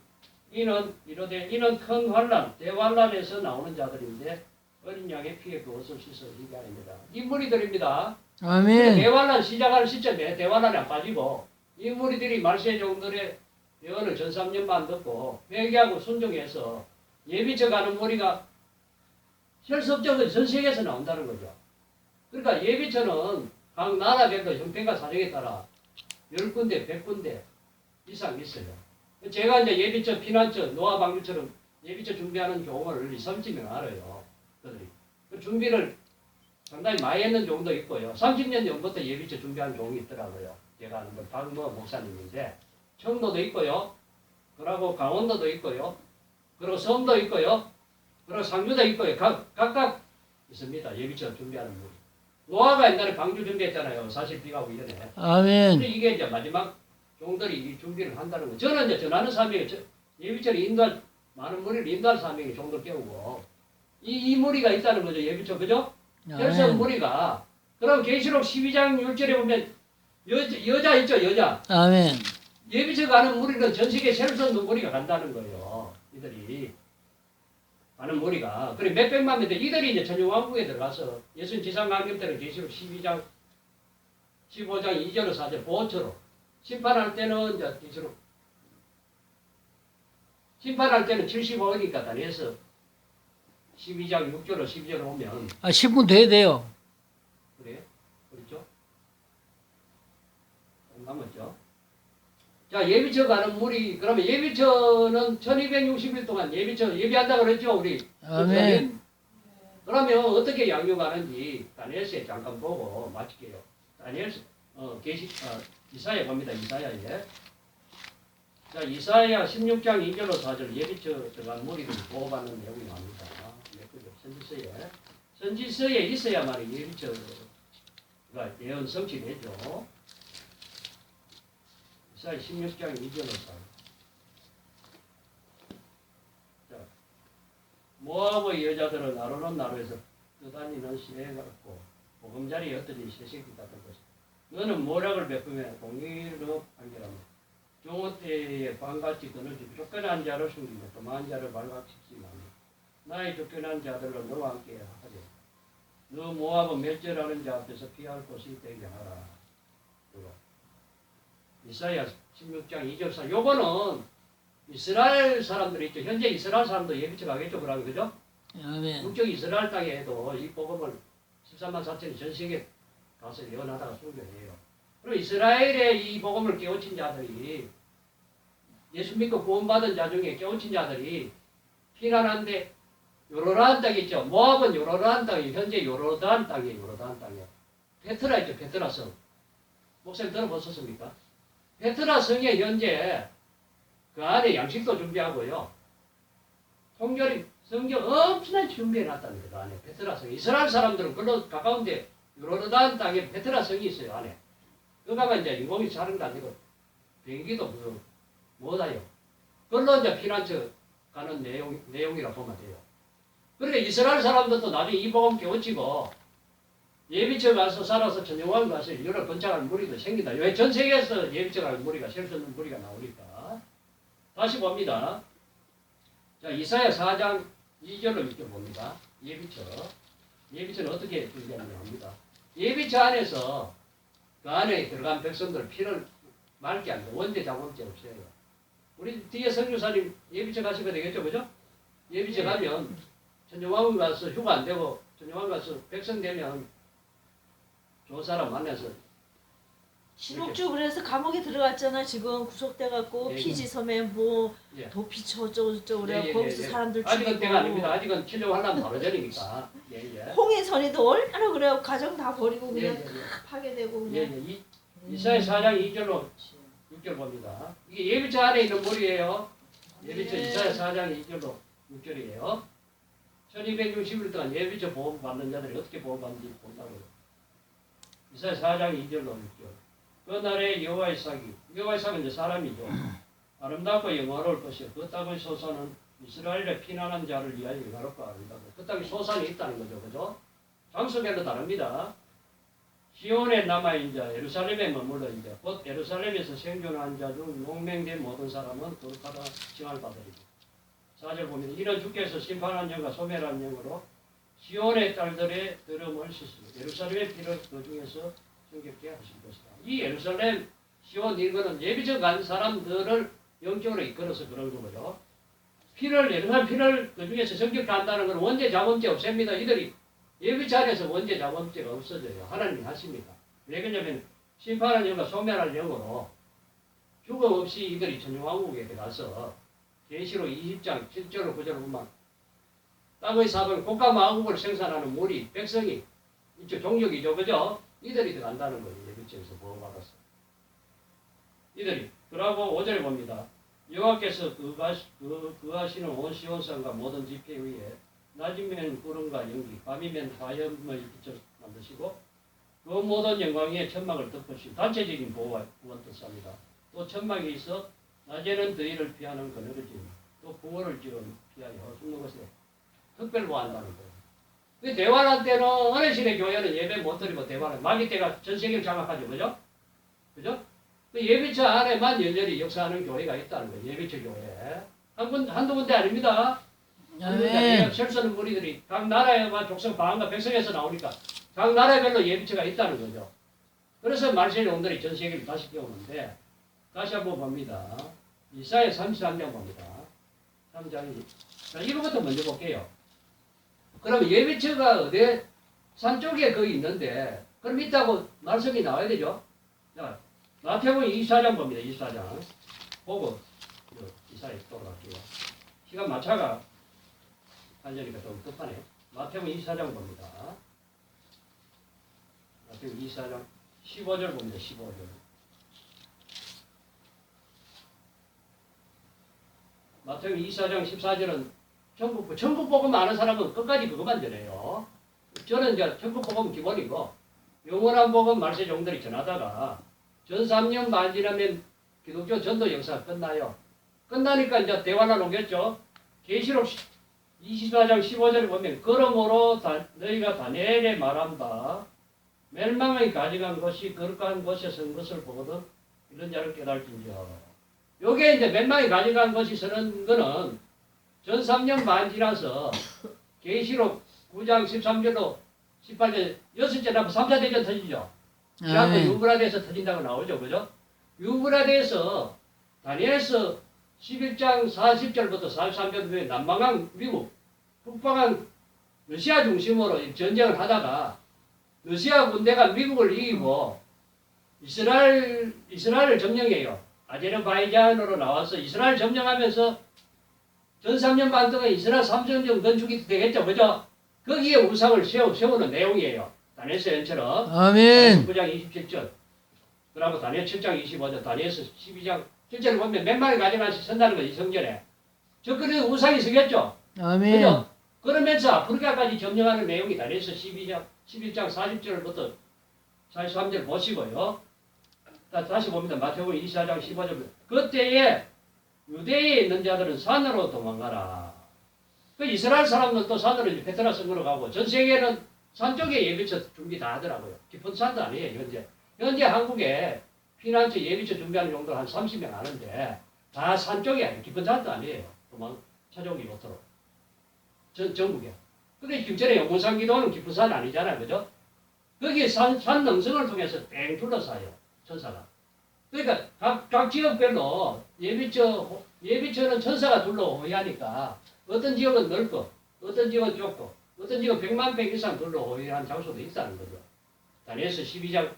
이는 큰 환란 대환란에서 나오는 자들인데 어린 양의 피에 그 옷을 씻어 이게 아닙니다. 이 무리들입니다. 아멘. 대환란 시작하는 시점에 대환란이 안 빠지고 이 무리들이 말세 종들의 예언을 전 3년만 듣고 회개하고 순종해서 예비쳐 가는 무리가 혈섭적으로 전 세계에서 나온다는 거죠. 그러니까 예비처는 각 나라별로 형편과 사정에 따라 10군데, 100군데 이상 있어요. 제가 이제 예비처, 피난처, 노아 방주처럼 예비처 준비하는 경우를 2, 3쯤에 알아요. 그들이. 그 준비를 상당히 많이 했는 경우도 있고요. 30년 전부터 예비처 준비하는 경우가 있더라고요. 제가 아는 건 박모 목사님인데 청도도 있고요. 그리고 강원도도 있고요. 그리고 섬도 있고요. 그리고 상주도 있고요. 각각 있습니다. 예비처 준비하는 분이. 노아가 옛날에 방주 준비했잖아요. 사실 비가 오기 전에. 아멘. 근데 이게 이제 마지막 종들이 이 준비를 한다는 거예요. 저는 이제 전하는 사명이 예비처를 인도할 많은 무리를 인도할 사명이 종들 깨우고 이 무리가 있다는 거죠. 예비처 그죠? 그래서 아멘. 무리가 그럼 계시록 12장 6절에 보면 여자 있죠. 여자. 아멘. 예비처 가는 무리는 전 세계 셀 수 없는 무리가 간다는 거예요. 이들이 가는 무리가. 그래 몇백만 명들 이들이 이제 천주왕국에 들어가서 예수님 지상 강림 때는 계시록 12장 15장 2절로 4절 보호처로 심판할 때는 이제 계시록 심판할 때는 75이니까 다니엘서 12장 6절로 12절로 오면 아, 10분 돼야 돼요. 그래요? 그렇죠? 남았죠? 자, 예비처 가는 무리, 그러면 예비처는 1260일 동안 예비한다 그랬죠, 우리? 아멘. 그러면 어떻게 양육하는지 다니엘서에 잠깐 보고 마칠게요. 다니엘서, 이사야 봅니다, 이사야에. 자, 이사야 16장 2절로 4절 예비처 들어간 무리를 보호받는 내용이 나옵니다. 선지서에. 선지서에 있어야만 예비처가 예언 성취되죠. 이사야 16장 2절로 4절. 자, 모압의 여자들은 나르는 나루에서 떠다니는 시내 같고 보금자리에 흩어진 새새끼 같은 것이 너는 모략을 베푸며 공의로 판결합니다. 종호 때에 빵같이 끊어지고 쫓겨난 자를 숨기고 도망한 자를 발각시키지 말라. 나의 쫓겨난 자들로 너와 함께 하되 너 모압은 멸절하는 자 앞에서 피할 곳이 되게 하라. 이사야 16장 2절 4. 요거는 이스라엘 사람들이 있죠. 현재 이스라엘 사람도 예비처 가겠죠. 그러면 그죠? 아멘. 북쪽 이스라엘 땅에도 이 복음을 13만 4천이 전 세계 가서 예언하다가 순교해요. 그리고 이스라엘의 이 복음을 깨우친 자들이 예수 믿고 구원받은 자 중에 깨우친 자들이 피난한데 요로단 땅이 있죠. 모압은 요로단 땅이 현재 요로단 땅이에요. 요로단 땅이에요. 페트라 있죠. 페트라 성. 목사님 들어보셨습니까? 페트라 성에 현재 그 안에 양식도 준비하고요. 통결이 성경 엄청나게 준비해놨다는 그 안에 페트라 성. 이스라엘 사람들은 그로 가까운데 요르단 땅에 페트라 성이 있어요. 안에. 그거가 이제 인공이 자른 게 아니고 비행기도 못와요. 그걸로 이제 피난처 가는 내용이라 보면 돼요. 그러니까 이스라엘 사람들도 나중에 이 복음 깨우치고 예비처 가서 살아서 천정왕 가서 여러 번창할 무리도 생긴다. 왜 전 세계에서 예비처 갈 무리가 셀 수 없는 무리가 나오니까. 다시 봅니다. 자, 이사야 4장 2절로 6절 봅니다. 예비처. 예비처는 어떻게 준비하느냐 합니다. 예비처 안에서 그 안에 들어간 백성들 피를 맑게 안 돼. 원죄 작업죄 없어요. 우리 뒤에 선교사님 예비처 가시면 되겠죠, 그죠? 예비처 가면 천정왕 가서 휴가 안 되고 천정왕 가서 백성 되면 좋은 사람 만나서 신옥주 그래서 감옥에 들어갔잖아. 지금 구속돼갖고 예, 피지섬에 뭐 예. 도피처 어쩌고저쩌고 그래. 예, 예, 거기서 예, 예. 사람들 아직은 죽이고. 때가 아닙니다. 아직은 치료하려면 바로 전이니까. 예, 예. 홍해선이도 얼마나 그래요. 가정 다 버리고 예, 그냥 예, 예. 파괴되고 예, 그냥. 예. 이사야 4장 2절로 6절 봅니다. 이게 예비처 안에 있는 물이에요. 예비처 네. 이사야 4장 2절로 6절이에요. 1260일 동안 예비처 보험 받는 자들이 어떻게 보험받는지 본다고요. 이사야 4장 2절로 6절. 그 날에 여호와의 삭이, 여호와의 삭은 이제 사람이죠. 아름답고 영화로울 것이요 그 땅의 소산은 이스라엘의 피난한 자를 위하여 영화롭고 아름다고 그 땅에 소산이 있다는 거죠. 그죠? 장소별로 다릅니다. 시온에 남아있는 자 예루살렘에 머물러 있는 자곧 예루살렘에서 생존한 자 중 용맹된 모든 사람은 거룩하다 칭할 바들이고 4절 보면 이런 주께서 심판한 영과 소멸한 영으로 시온의 딸들의 더러움을 씻으시고 예루살렘의 피를 그 중에서 정결케 하실 것이다. 이 예루살렘 시온 이거는 예비적 간 사람들을 영적으로 이끌어서 그런 거고요. 예루살렘 피를 그 중에서 정결케 한다는 건 원죄 자범죄 없앱니다. 이들이 예비 자리에서 원죄 자범죄가 없어져요. 하나님이 하십니다. 왜 그러냐면 심판한 영과 소멸할 영으로 죽음 없이 이들이 천중왕국에 들어가서 계시록 20장 7절 9절 보면 땅의 사방 국가 마국을 생산하는 무리 백성이 이쪽 종족이죠. 그죠? 이들이 들어간다는 거예요. 예비죄에서 보호받았어. 이들이 그러고 5절에 봅니다. 여호와께서 그하시는 온 시온산과 모든 지폐 위에 낮이면 구름과 연기 밤이면 화염의 빛을 만드시고 그 모든 영광에 천막을 덮으시고 단체적인 보호와 구원 뜻합니다. 또 천막이 있어 낮에는 더위를 피하는 그늘을 지으며 또 부어를 지어 피하여 숨는 것에 특별 보호한다는 거예요. 그 대환란 때는 어느 시대 교회는 예배 못 드리고 대환란 마귀 때가 전 세계를 장악하죠. 그죠? 그죠? 그 예비처 안에만 열렬히 역사하는 교회가 있다는 거예요. 예비처 교회. 한두 군데 아닙니다. 아멘. 철서는 무리들이 각 나라에만 족성 방언과 백성에서 나오니까 각 나라별로 예비처가 있다는 거죠. 그래서 말세의 온들이 전 세계를 다시 깨우는데 다시 한번 봅니다. 이사야 33장 봅니다. 3장이. 자, 이거부터 먼저 볼게요. 그럼 예비처가 어디 산 쪽에 거기 있는데 그럼 있다고 말씀이 나와야 되죠. 자, 마태복음 24장 봅니다. 24장. 보고 이사야 돌아갈게요. 시간 마차가 하려니까 좀 급하네. 마태복음 24장 봅니다. 마태복음 24장 15절 봅니다. 15절. 마태복음 24장 14절은 천국 복음 아는 사람은 끝까지 그것만 전해요. 저는 이제 천국 복음 기본이고 영원한 복음 말세 종들이 전하다가 전 3년 반 지나면 기독교 전도 역사가 끝나요. 끝나니까 이제 대환란 오겠죠. 계시록 24장 15절을 보면 그러므로 너희가 다니엘에 말한 바 멸망의 가져간 것이 거룩한 곳에 선 것을 보거든 이런 자를 깨달을진저. 요게 이제 멸망이 가져간 것이 서는 거는 전 3년 반 지나서 계시록 9장 13절로 18절 6째 나고 3차 대전 터지죠. 지하고 유브라데에서 터진다고 나오죠. 그죠? 유브라데에서 다니엘서 11장 40절부터 43절 남방한 미국, 북방한 러시아 중심으로 전쟁을 하다가 러시아 군대가 미국을 이기고 이스라엘을 점령해요. 아제르바이잔으로 나와서 이스라엘 점령하면서 전 3년 반 동안 이스라엘 3점령 건축이 되겠죠. 그죠? 거기에 우상을 세우는 내용이에요. 다니엘서 연처럼. 아멘. 9장 27절. 그러고 다니엘 7장 25절, 다니엘서 12장 7절을 보면 몇 마리 가져가서 선다는 거지, 성전에. 저, 그래도 우상이 서겠죠? 아멘. 그죠? 그러면서 아프리카까지 점령하는 내용이 다니엘서 11장 40절부터 43절 보시고요. 다시 봅니다. 마태복음 24장 15절. 그때에 유대에 있는 자들은 산으로 도망가라. 그 이스라엘 사람들도 산으로 이제 페트라 성으로 가고 전 세계는 산 쪽에 예비처 준비 다 하더라고요. 깊은 산도 아니에요, 현재. 현재 한국에 피난처 예비처 준비하는 정도 한 30명 하는데 다 산 쪽이 아니에요. 깊은 산도 아니에요. 도망 찾아오기 못하도록. 전국에. 근데 지금 전에 영문산 기도는 깊은 산 아니잖아요. 그죠? 거기에 산 능성을 통해서 땡 둘러싸요. 천사가. 그러니까 각 지역별로 예비처는 천사가 둘러 호위하니까 어떤 지역은 넓고 어떤 지역은 좁고 어떤 지역은 100만 평 이상 둘러 호위한 장소도 있다는 거죠. 다니엘서 12장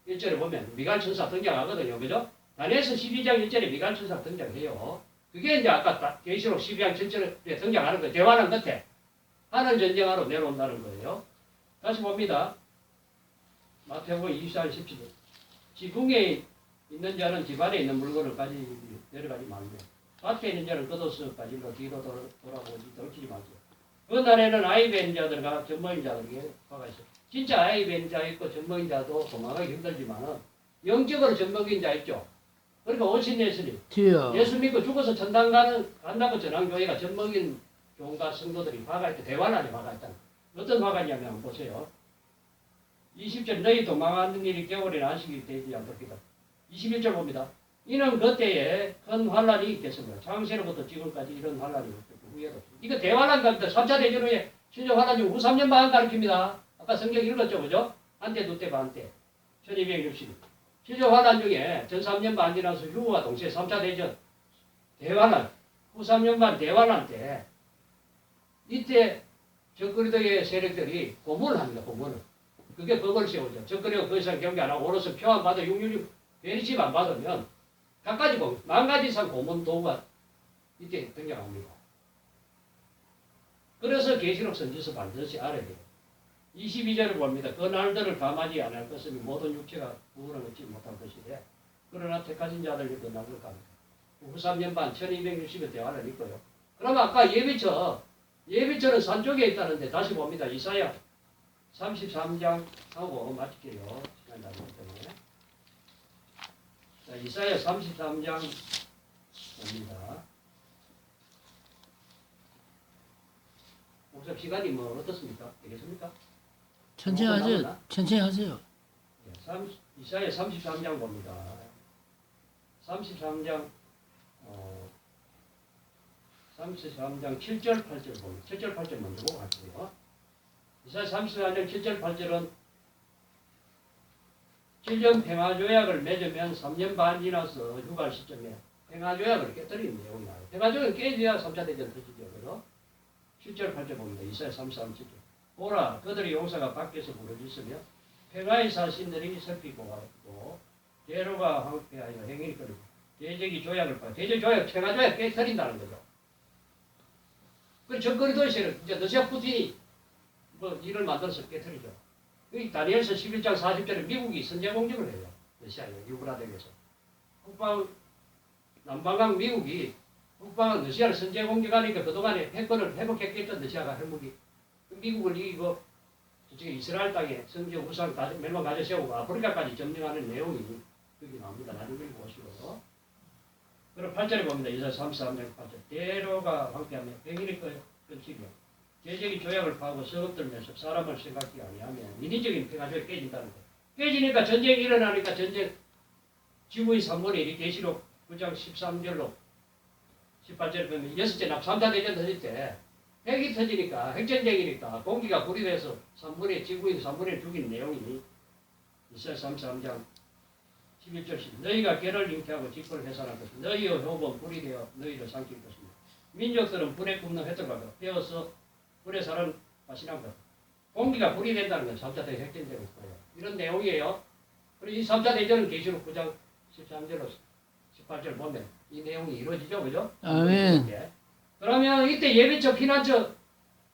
1절에 보면 미갈 천사 등장하거든요. 그죠? 다니엘서 12장 1절에 미갈 천사 등장해요. 그게 이제 아까 계시록 12장 7절에 등장하는 거예요. 대환란 끝에 하늘 전쟁하러 내려온다는 거예요. 다시 봅니다. 마태복음 24장 17절. 지붕에 있는 자는 집안에 있는 물건을 가지고 내려가지 말며 밭에 있는 자는 걷어서 가지고 뒤로 돌아보지 덜치지 말죠. 그 날에는 아이벤 자들과 전머인 자들에게 화가 있어. 진짜 아이벤 자 있고 전머인 자도 도망가기 힘들지만은 영적으로 전머인 자 있죠. 그러니까 오신예수님 주여. 예수 믿고 죽어서 천당 간다고 전환교회가 젖먹인 교원과 성도들이 화가 있다. 대환란에 화가 있다. 어떤 화가 있냐면 한번 보세요. 20절 너희 도망하는 일이 겨울에 안식이 되지 않겠다. 21절 봅니다. 이는 그때에 큰 환란이 있겠습니다. 창세로부터 지금까지 이런 환란이 없었고 후에도 없습니다. 이거 대환란 갑니다. 3차 대전 후에 신적 환란 중 후 3년 반 가르칩니다. 아까 성경 읽었죠, 그죠? 한때, 두때, 반때. 1260. 신적 환란 중에 전 3년 반 지나서 휴와 동시에 3차 대전 대환란 후 3년 반 대환란 때 이때 적그리스도의 세력들이 고문을 합니다. 고문을. 그게 법을 세우죠. 적그리스도 그 이상 경계 안 하고 오로서 표 안 받아 666 베리집 안 받으면 각가지 고문, 만 가지 이상 고문 도구가 이때 등장합니다. 그래서 계시록 선지서 반드시 알아야 돼요. 22절을 봅니다. 그 날들을 감하지 않을 것은 모든 육체가 구원을 얻지 못할 것이래. 그러나 택하신 자들이 그 날을 갑니다. 후 3년 반 1260의 대화를 있고요. 그럼 아까 예비처는 산 쪽에 있다는데 다시 봅니다. 이사야 33장 하고 마칠게요. 시간이 다 되기 때문에. 자, 이사야 33장 봅니다. 목사 시간이 뭐 어떻습니까? 되겠습니까? 천천히 하세요. 천천히 하세요. 이사야 33장 봅니다. 33장 7절 8절 봅니다. 7절 8절 먼저 보고 갈게요. 이사야 34장 7절 8절은 7년 평화조약을 맺으면 3년 반 지나서 휴가 시점에 평화조약을 깨뜨리는 내용이 나와요. 평화조약을 깨져야 3차 대전 터지죠. 그죠? 7절 8절 봅니다. 이사야 33, 7절. 보라, 그들의 용사가 밖에서 부러졌으며 평화의 사신들이 살피고 왔고 대로가 황폐하여 행인이 거리고 대적이 조약을 봐. 대적 조약, 평화조약 깨뜨린다는 거죠. 그 적그리스도의 세력, 이제 러시아 푸틴이 뭐 일을 만들어서 깨뜨리죠. 이 다니엘서 11장 40절에 미국이 선제 공격을 해요. 러시아에 유브라데에서. 남방강 미국이 북방은 러시아를 선제 공격하니까 그동안에 패권을 회복했겠죠. 러시아가 핵무기. 미국을 이기고 저쪽에 이스라엘 땅에 성지 우상 멸망 가져 세우고 아프리카까지 점령하는 내용이 여기 나옵니다. 나중에 보시고. 그럼 8절에 봅니다. 이사야 33장 8절. 대로가 황폐하며 백일이 끊기며 제적이 조약을 파고 성읍들면서 사람을 생각지 아니하면 인위적인 평화조약이 깨진다는 거예요. 깨지니까 전쟁이 일어나니까 전쟁 지구의 3분의 1이 계시록 9장 13절로 18절에 보면 6째 납 3차 대전 터질 때 핵이 터지니까 핵전쟁이니까 공기가 불이 돼서 3분의 지구인 3분의 1 죽인 내용이 이사야 33장 11절 너희가 개를 잉태하고 집을 해산할 것이다. 너희의 효범 불이 되어 너희를 삼킬 것입니다. 민족들은 불에 굽는 횟돌과 배어서 불에 사는 가시난 것. 공기가 불이 된다는 건 3차 대전 핵전쟁일 거예요. 이런 내용이에요. 그리고 이 3차 대전은 계시록 9장 13절로 18절 보면 이 내용이 이루어지죠. 그죠? 아멘. 그러면 이때 예비처, 피난처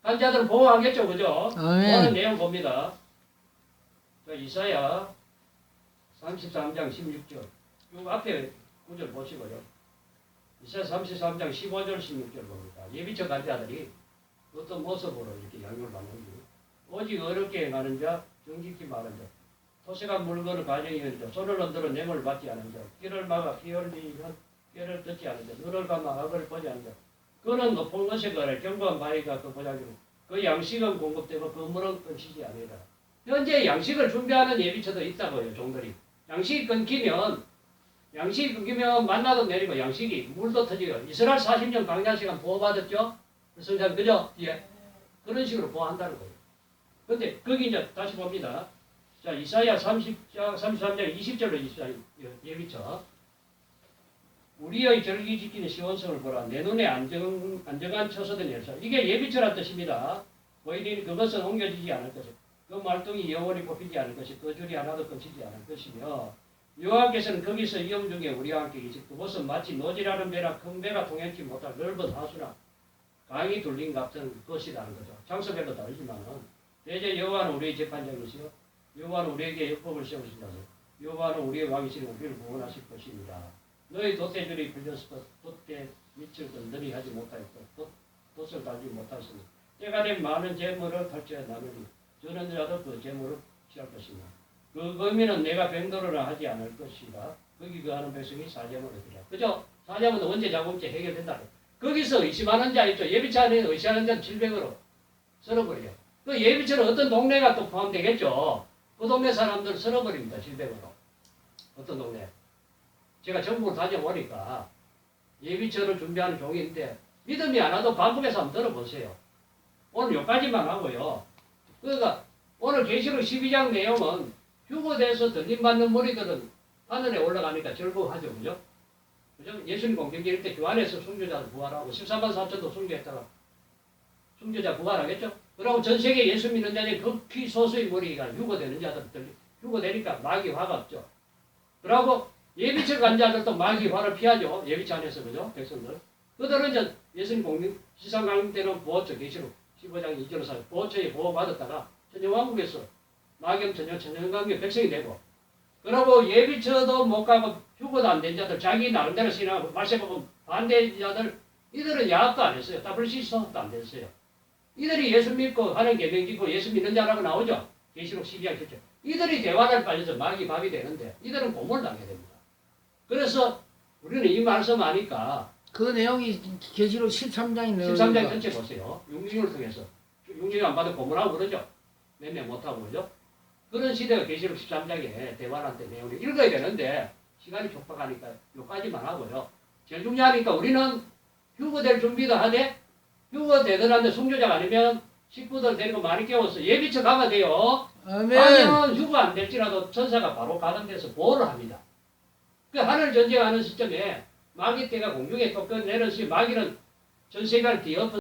간자들을 보호하겠죠. 그죠? 아멘. 보호하는 내용 봅니다. 자, 이사야 33장 16절. 요 앞에 구절 보시고요. 이사야 33장 15절 16절 봅니다. 예비처 간자들이 어떤 모습으로 이렇게 양육을 받는지. 오직 어렵게 행하는 자, 정직히 말하는 자, 토색한 물건을 가정히 하는 자, 손을 흔들어 뇌물 받지 않은 자, 귀를 막아 피 흘리면 꾀를 듣지 않은 자, 눈을 감아 악을 보지 않은 자, 그는 높은 것에 거래 견고한 바위가 그 보장이고 그 양식은 공급되고 그 물은 끊기지 아니라. 현재 양식을 준비하는 예비처도 있다고요. 종들이. 양식이 끊기면 만나도 내리고 양식이 물도 터지고 이스라엘 40년 광야 시간 보호받았죠? 성장 그죠? 예. 그런 식으로 보호한다는 거예요. 근데 거기 이제 다시 봅니다. 자, 이사야 33장 20절로 이사야 예비처. 우리의 절기 지키는 시원성을 보라. 내 눈에 안정한 처소된 열사. 이게 예비처란 뜻입니다. 보이니 그것은 옮겨지지 않을 것이고 그 말뚝이 영원히 뽑히지 않을 것이고 그 줄이 하나도 끊기지 않을 것이며 여호와께서는 거기서 위험 중에 우리와 함께 계시고 그것은 마치 노지라는 배나 큰 배가 통행치 못할 넓은 하수나 강이 둘린 같은 것이라는 거죠. 장소별로 다르지만은 대제 여호와는 우리의 재판장이시요 여호와는 우리에게 율법을 세우신다고 여호와는 우리의 왕이시니 우리를 구원하실 것입니다. 너희 돛대줄이 풀렸을 것, 돛대 밑을 건드리 하지 못하였고 돛을 달지 못하시니 때가 된 많은 재물을 탈취해 나누니 저는 자도 그 재물을 취할 것입니다. 그 의미는 내가 병도를 하지 않을 것이다. 거기 그 하는 백성이 사자문을 드려. 그죠? 사자문은 원죄 자금죄 해결된다. 거기서 의심하는 자 있죠. 예비치 안에 의심하는 자는 700으로 쓸어버려. 그 예비치는 어떤 동네가 또 포함되겠죠. 그 동네 사람들 쓸어버립니다. 700으로. 어떤 동네. 제가 전국을 다녀보니까 예비처를 준비하는 종이인데 믿음이 안 와도 반복해서 한번 들어보세요. 오늘 여기까지만 하고요. 그러니까 오늘 계시록 12장 내용은 휴거돼서 들림받는 무리들은 하늘에 올라가니까 즐거워하죠. 그죠? 그죠? 예수님 공경기일 때 교환해서 순교자를 부활하고 13만 4천도 순교했다가 순교자 부활하겠죠? 그리고 전 세계 예수 믿는 자들이 극히 소수의 무리가 휴거되는 자들 휴거되니까 마귀 화가 없죠. 그리고 예비처 간 자들도 마귀 화를 피하죠. 예비처 안에서 그죠? 백성들. 그들은 이제 예수님 공경 시상 강림 때는 보호처 계시록 15장 2절로 4 보호처에 보호받았다가 천년왕국에서 마귀 천년강경 백성이 되고 그러고 예비처도 못 가고 휴거도 안 된 자들 자기 나름대로 신앙하고 말세복음 반대자들 이들은 야합도 안 했어요. WCC 소속도 안 됐어요. 이들이 예수 믿고 하는 계명 짓고 예수 믿는 자라고 나오죠. 계시록 12장 7절. 이들이 대화를 빠져서 마귀 밥이 되는데 이들은 고문을 당해야 됩니다. 그래서 우리는 이 말씀 아니까 그 내용이 계시록 13장에 13장 전체 보세요. 용증을 통해서 용증 안 받아 고문하고 그러죠. 매매 못하고 그러죠. 그런 시대가 계시록 13장에 대화할 때 내용을 읽어야 되는데 시간이 촉박하니까 요까지만 하고요. 제일 중요하니까 우리는 휴거될 준비도 하되 휴거되더라도 순교자가 아니면 식구들 데리고 많이 깨워서 예비처 가면 돼요. 아멘. 아니면 휴거 안 될지라도 천사가 바로 가담돼서 보호를 합니다. 그 하늘 전쟁하는 시점에 마귀 때가 공중에 또 끝내는 시 마귀는 전 세계를 뒤엎어